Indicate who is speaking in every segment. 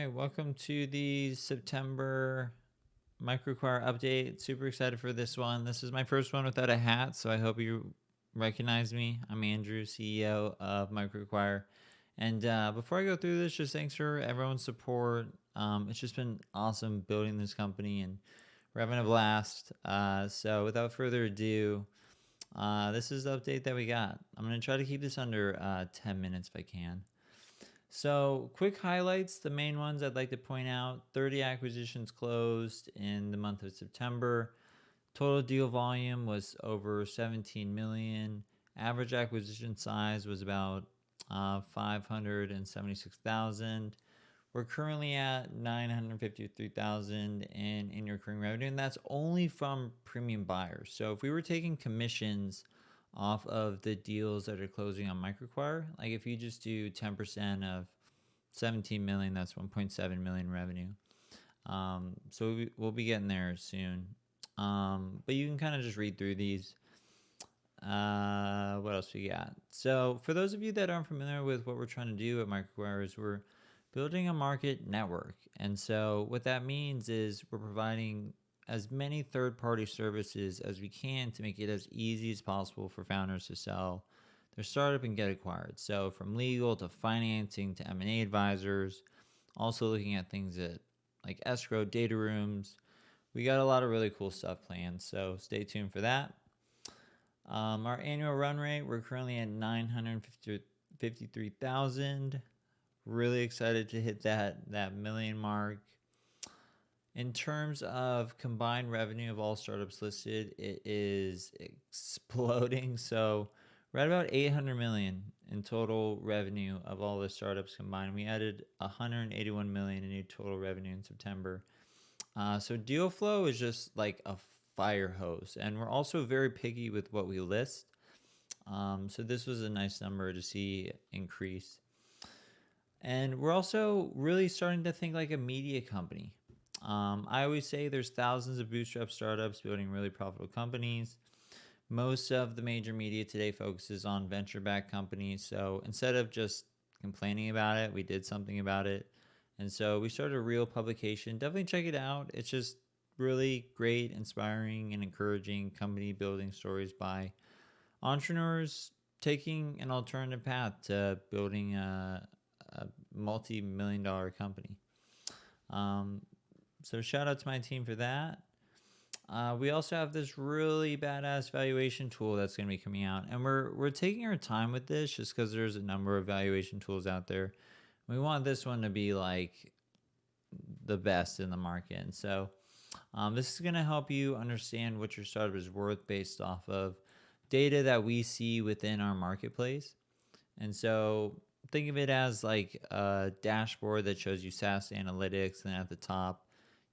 Speaker 1: right, welcome to the September MicroAcquire update. Super excited for this one. This is my first one without a hat, so I hope you recognize me. I'm Andrew, CEO of MicroAcquire. And before I go through this, just thanks for everyone's support. It's just been awesome building this company, and we're having a blast. So without further ado, this is the update that we got. I'm going to try to keep this under 10 minutes if I can. So quick highlights, the main ones I'd like to point out: 30 acquisitions closed in the month of September. Total deal volume was over 17 million. Average acquisition size was about 576,000. We're currently at 953,000 in recurring revenue, and that's only from premium buyers. So if we were taking commissions off of the deals that are closing on MicroAcquire, like if you just do 10% of 17 million, that's 1.7 million revenue. So we'll be getting there soon. But you can kind of just read through these. What else we got? So for those of you that aren't familiar with what we're trying to do at MicroAcquire, is we're building a market network. And so what that means is we're providing as many third-party services as we can to make it as easy as possible for founders to sell their startup and get acquired. So from legal to financing to M&A advisors, also looking at things like escrow, data rooms. We got a lot of really cool stuff planned, so stay tuned for that. Our annual run rate, we're currently at 953,000. Really excited to hit that million mark. In terms of combined revenue of all startups listed, it is exploding. So we're at about 800 million in total revenue of all the startups combined. We added 181 million in new total revenue in September. So deal flow is just like a fire hose, and we're also very picky with what we list. So this was a nice number to see increase. And we're also really starting to think like a media company. I always say there's thousands of bootstrap startups building really profitable companies. Most of the major media today focuses on venture-backed companies. So instead of just complaining about it, we did something about it. And so we started a real publication. Definitely check it out. It's just really great, inspiring, and encouraging company building stories by entrepreneurs taking an alternative path to building a multi-million-dollar company. So shout out to my team for that. We also have this really badass valuation tool that's going to be coming out, and we're taking our time with this just because there's a number of valuation tools out there. We want this one to be like the best in the market, and so this is going to help you understand what your startup is worth based off of data that we see within our marketplace. And so think of it as like a dashboard that shows you SaaS analytics, and at the top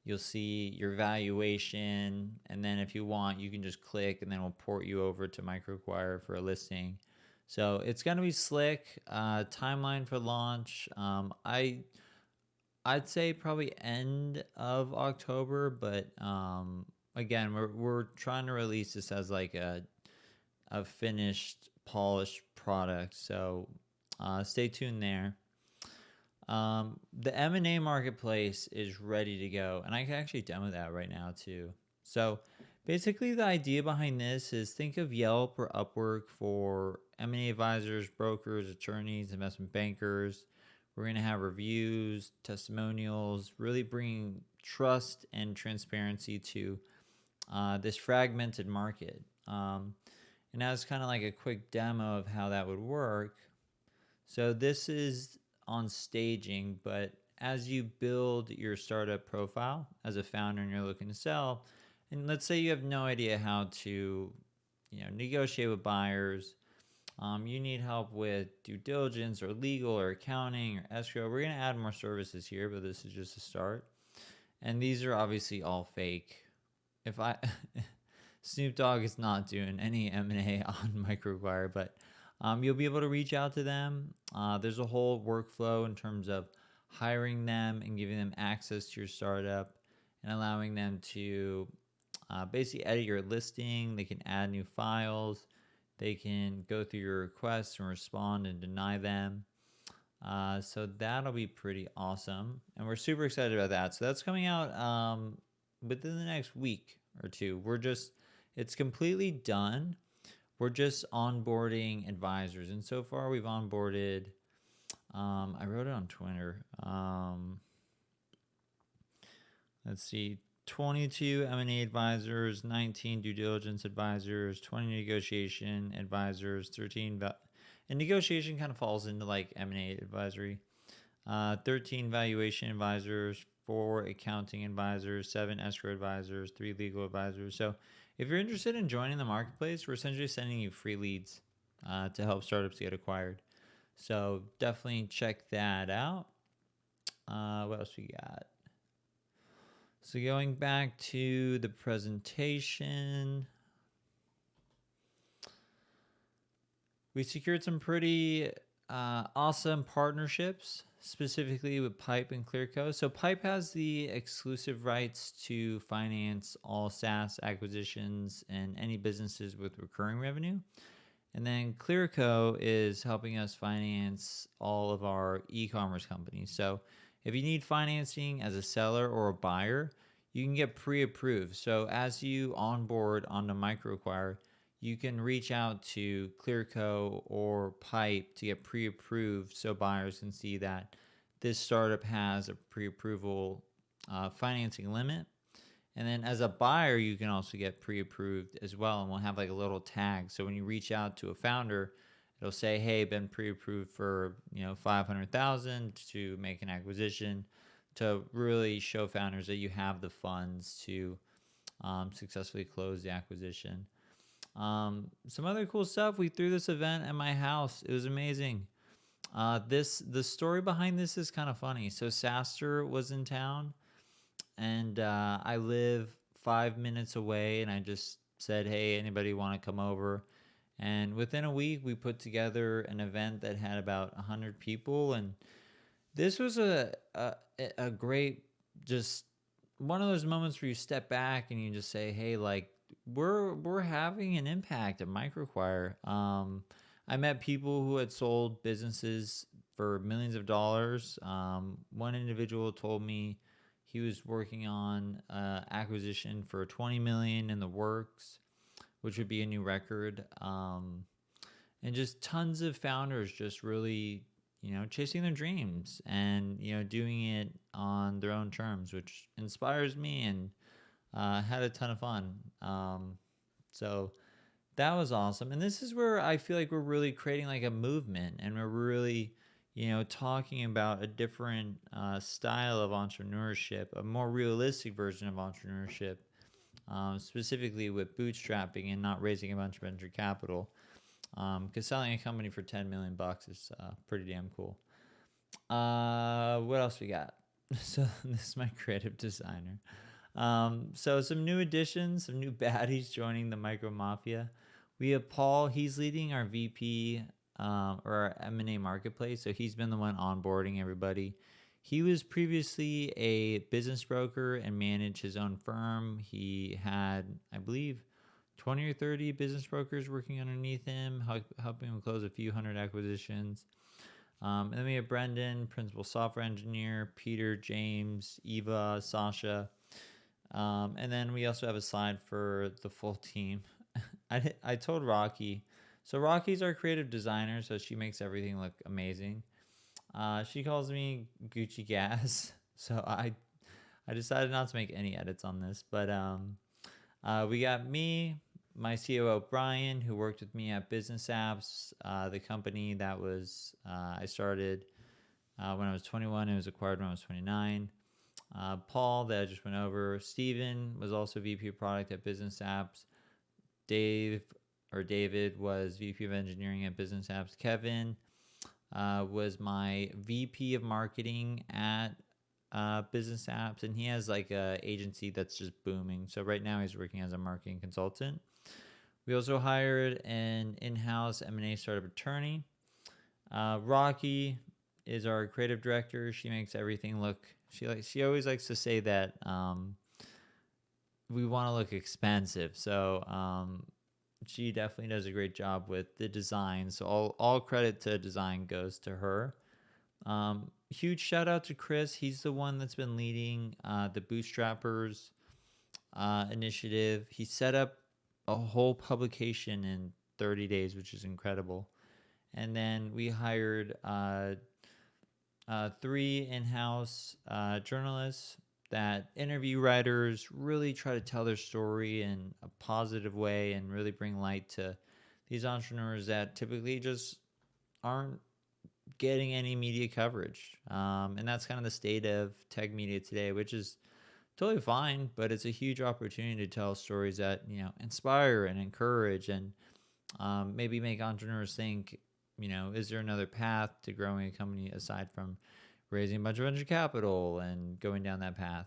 Speaker 1: you'll see your valuation, and then if you want, you can just click and then we'll port you over to MicroAcquire for a listing. So it's going to be slick. Timeline for launch, I'd say probably end of October, but again, we're trying to release this as like a finished, polished product. So stay tuned there. The M&A marketplace is ready to go, and I can actually demo that right now too. So basically the idea behind this is, think of Yelp or Upwork for M&A advisors, brokers, attorneys, investment bankers. We're going to have reviews, testimonials, really bringing trust and transparency to this fragmented market. And as kind of like a quick demo of how that would work. So this is on staging, but as you build your startup profile as a founder and you're looking to sell, and let's say you have no idea how to, negotiate with buyers, you need help with due diligence or legal or accounting or escrow. We're going to add more services here, but this is just a start. And these are obviously all fake. Snoop Dogg is not doing any M&A on MicroAcquire, but you'll be able to reach out to them. There's a whole workflow in terms of hiring them and giving them access to your startup and allowing them to basically edit your listing. They can add new files. They can go through your requests and respond and deny them. So that'll be pretty awesome, and we're super excited about that. So that's coming out within the next week or two. It's completely done. We're just onboarding advisors, and so far we've onboarded. I wrote it on Twitter. Let's see, 22 M&A advisors, 19 due diligence advisors, 20 negotiation advisors, 13 and negotiation kind of falls into like M&A advisory. 13 valuation advisors, 4 accounting advisors, 7 escrow advisors, 3 legal advisors. So if you're interested in joining the marketplace, we're essentially sending you free leads to help startups get acquired. So definitely check that out. What else we got? So going back to the presentation, we secured some pretty awesome partnerships, specifically with Pipe and Clearco. So Pipe has the exclusive rights to finance all SaaS acquisitions and any businesses with recurring revenue. And then Clearco is helping us finance all of our e-commerce companies. So if you need financing as a seller or a buyer, you can get pre-approved. So as you onboard onto MicroAcquire, you can reach out to Clearco or Pipe to get pre-approved so buyers can see that this startup has a pre-approval financing limit. And then as a buyer, you can also get pre-approved as well. And we'll have like a little tag. So when you reach out to a founder, it'll say, hey, been pre-approved for, $500,000 to make an acquisition, to really show founders that you have the funds to successfully close the acquisition. Some other cool stuff. We threw this event at my house. It was amazing. The story behind this is kind of funny. So Saster was in town, and I live 5 minutes away, and I just said, hey, anybody want to come over? And within a week, we put together an event that had about 100 people, and this was a great, just one of those moments where you step back and you just say, hey, like, we're having an impact at MicroAcquire. I met people who had sold businesses for millions of dollars. One individual told me he was working on acquisition for 20 million in the works, which would be a new record. And just tons of founders just really, chasing their dreams and, doing it on their own terms, which inspires me, and had a ton of fun. So that was awesome. And this is where I feel like we're really creating like a movement, and we're really, talking about a different style of entrepreneurship, a more realistic version of entrepreneurship, specifically with bootstrapping and not raising a bunch of venture capital. Because selling a company for $10 million is pretty damn cool. What else we got? So this is my creative designer. So some new additions, some new baddies joining the Micro Mafia. We have Paul. He's leading our VP or our M&A marketplace. So he's been the one onboarding everybody. He was previously a business broker and managed his own firm. He had, I believe, 20 or 30 business brokers working underneath him, helping him close a few hundred acquisitions. And then we have Brendan, principal software engineer, Peter, James, Eva, Sasha. And then we also have a slide for the full team. I told Rocky. So Rocky's our creative designer, so she makes everything look amazing. She calls me Gucci Gas. So I decided not to make any edits on this. But we got me, my COO Brian, who worked with me at Business Apps, the company that was I started when I was 21. It was acquired when I was 29. Paul, that I just went over. Steven was also VP of product at Business Apps. David was VP of engineering at Business Apps. Kevin was my VP of marketing at Business Apps, and he has like a agency that's just booming. So right now he's working as a marketing consultant. We also hired an in-house M&A startup attorney. Rocky is our creative director. She makes everything look. She always likes to say that we want to look expensive. So she definitely does a great job with the design. So all credit to design goes to her. Huge shout out to Chris. He's the one that's been leading the Bootstrappers initiative. He set up a whole publication in 30 days, which is incredible. And then we hired 3 in-house journalists that interview writers, really try to tell their story in a positive way and really bring light to these entrepreneurs that typically just aren't getting any media coverage. And that's kind of the state of tech media today, which is totally fine, but it's a huge opportunity to tell stories that, inspire and encourage and maybe make entrepreneurs think, is there another path to growing a company aside from raising a bunch of venture capital and going down that path?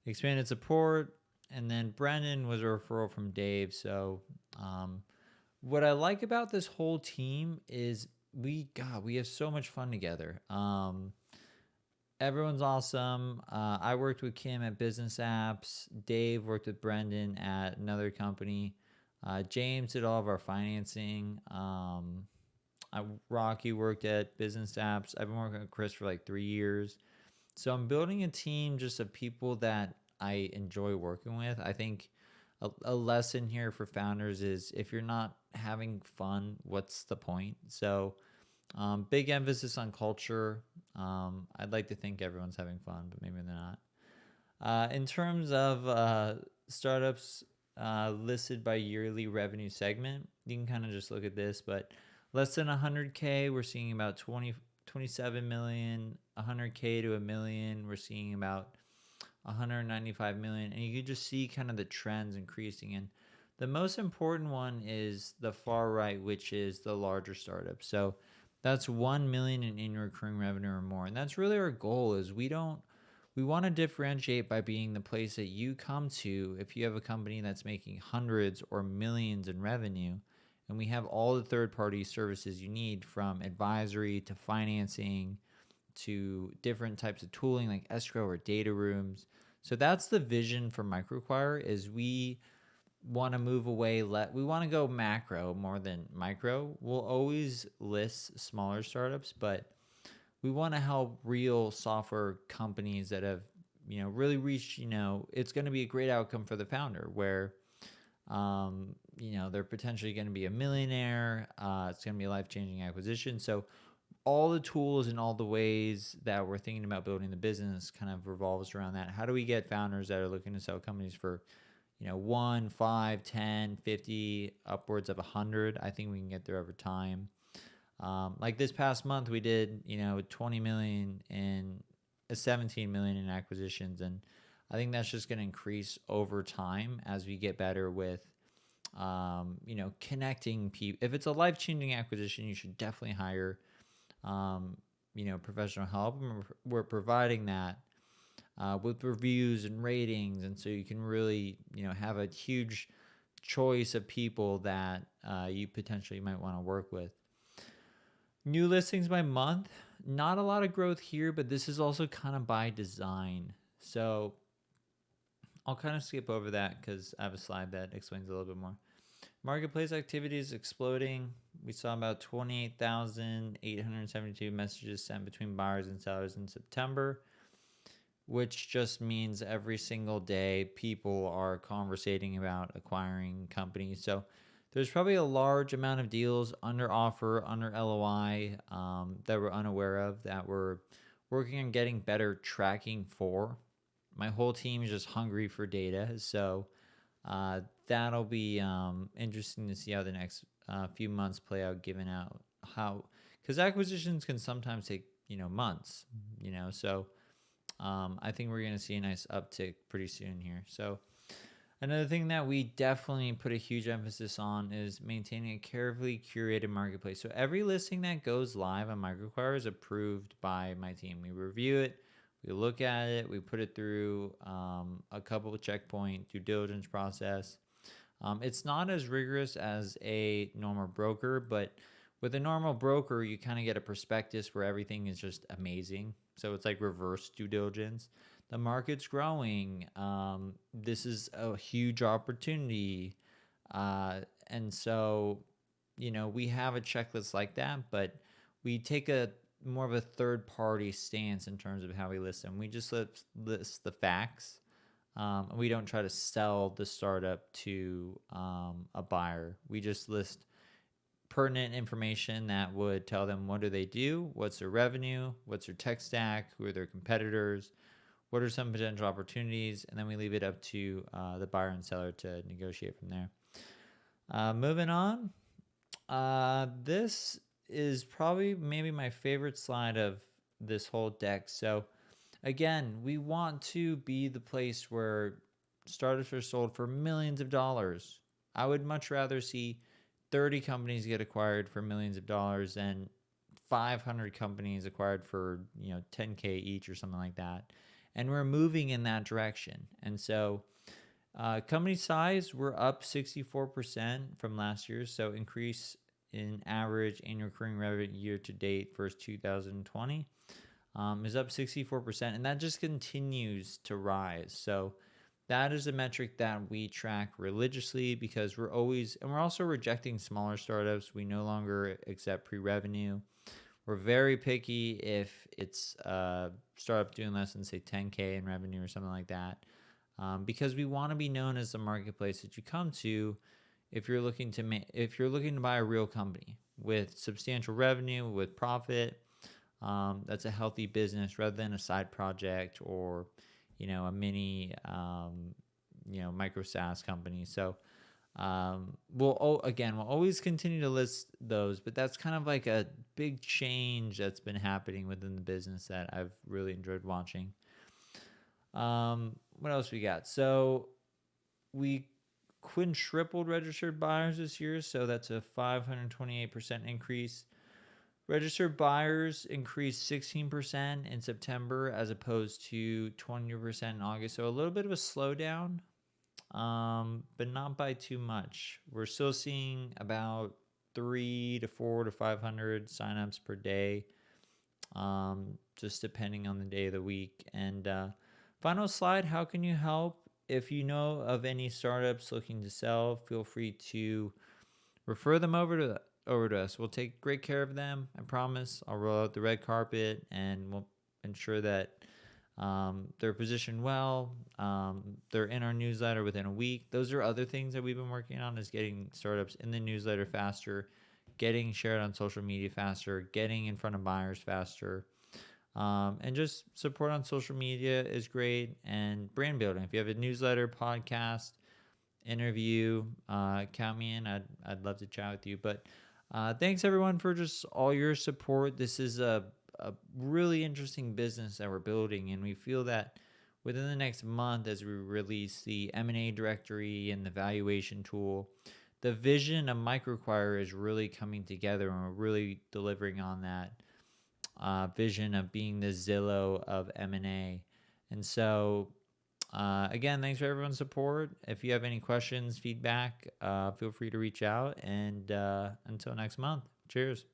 Speaker 1: Expanded support. And then Brendan was a referral from Dave. So what I like about this whole team is we have so much fun together. Everyone's awesome. I worked with Kim at Business Apps. Dave worked with Brendan at another company. James did all of our financing. Rocky worked at Business Apps. I've been working with Chris for like 3 years. So I'm building a team just of people that I enjoy working with. I think a lesson here for founders is if you're not having fun, what's the point? So big emphasis on culture. I'd like to think everyone's having fun, but maybe they're not. In terms of startups listed by yearly revenue segment, you can kind of just look at this, but less than 100K, we're seeing about 27 million, 100K to a million, we're seeing about 195 million, and you can just see kind of the trends increasing. And the most important one is the far right, which is the larger startups. So that's 1 million in recurring revenue or more. And that's really our goal is we want to differentiate by being the place that you come to if you have a company that's making hundreds or millions in revenue. And we have all the third-party services you need, from advisory to financing to different types of tooling like escrow or data rooms. So that's the vision for MicroAcquire, is we want to move away. We want to go macro more than micro. We'll always list smaller startups, but we want to help real software companies that have, really reached, it's going to be a great outcome for the founder where, they're potentially going to be a millionaire. It's going to be a life-changing acquisition. So all the tools and all the ways that we're thinking about building the business kind of revolves around that. How do we get founders that are looking to sell companies for, 1, 5, 10, 50, upwards of 100? I think we can get there over time. Like this past month, we did, 20 million and 17 million in acquisitions. And I think that's just going to increase over time as we get better with, connecting people. If it's a life-changing acquisition, you should definitely hire, professional help. And we're providing that with reviews and ratings. And so you can really, have a huge choice of people that you potentially might want to work with. New listings by month, not a lot of growth here, but this is also kind of by design. So I'll kind of skip over that because I have a slide that explains a little bit more. Marketplace activity is exploding. We saw about 28,872 messages sent between buyers and sellers in September, which just means every single day people are conversating about acquiring companies. So there's probably a large amount of deals under offer, under LOI that we're unaware of, that we're working on getting better tracking for. My whole team is just hungry for data. So that'll be interesting to see how the next few months play out, given out how, because acquisitions can sometimes take, months, so I think we're going to see a nice uptick pretty soon here. So another thing that we definitely put a huge emphasis on is maintaining a carefully curated marketplace. So every listing that goes live on MicroAcquire is approved by my team. We review it, we look at it, we put it through a couple of checkpoint due diligence process. It's not as rigorous as a normal broker, but with a normal broker, you kind of get a prospectus where everything is just amazing. So it's like reverse due diligence. The market's growing. This is a huge opportunity. And so, we have a checklist like that, but we take a more of a third party stance in terms of how we list them. We just list the facts. We don't try to sell the startup to a buyer. We just list pertinent information that would tell them what do they do, what's their revenue, what's their tech stack, who are their competitors, what are some potential opportunities, and then we leave it up to the buyer and seller to negotiate from there. Moving on, this is probably maybe my favorite slide of this whole deck. So again, we want to be the place where startups are sold for millions of dollars. I would much rather see 30 companies get acquired for millions of dollars than 500 companies acquired for 10K each or something like that. And we're moving in that direction. And so company size, we're up 64% from last year. So increase in average annual recurring revenue year to date versus 2020 is up 64%. And that just continues to rise. So that is a metric that we track religiously because we're also rejecting smaller startups. We no longer accept pre-revenue. We're very picky if it's a startup doing less than say 10K in revenue or something like that, because we want to be known as the marketplace that you come to if you're looking to buy a real company with substantial revenue, with profit. That's a healthy business rather than a side project or a mini micro SaaS company. So we'll always continue to list those, but that's kind of like a big change that's been happening within the business that I've really enjoyed watching. What else we got? So we quintupled registered buyers this year, so that's a 528% increase. Registered buyers increased 16% in September as opposed to 20% in August. So a little bit of a slowdown, but not by too much. We're still seeing about 300 to 400 to 500 signups per day, just depending on the day of the week. And final slide, how can you help? If you know of any startups looking to sell, feel free to refer them over to us. We'll take great care of them. I promise. I'll roll out the red carpet and we'll ensure that they're positioned well. They're in our newsletter within a week. Those are other things that we've been working on, is getting startups in the newsletter faster, getting shared on social media faster, getting in front of buyers faster. And just support on social media is great, and brand building. If you have a newsletter, podcast, interview, count me in. I'd love to chat with you. But thanks everyone for just all your support. This is a really interesting business that we're building, and we feel that within the next month, as we release the M&A Directory and the Valuation tool, the vision of MicroAcquire is really coming together, and we're really delivering on that vision of being the Zillow of M&A. And so again, thanks for everyone's support. If you have any questions, feedback, feel free to reach out. And until next month, cheers.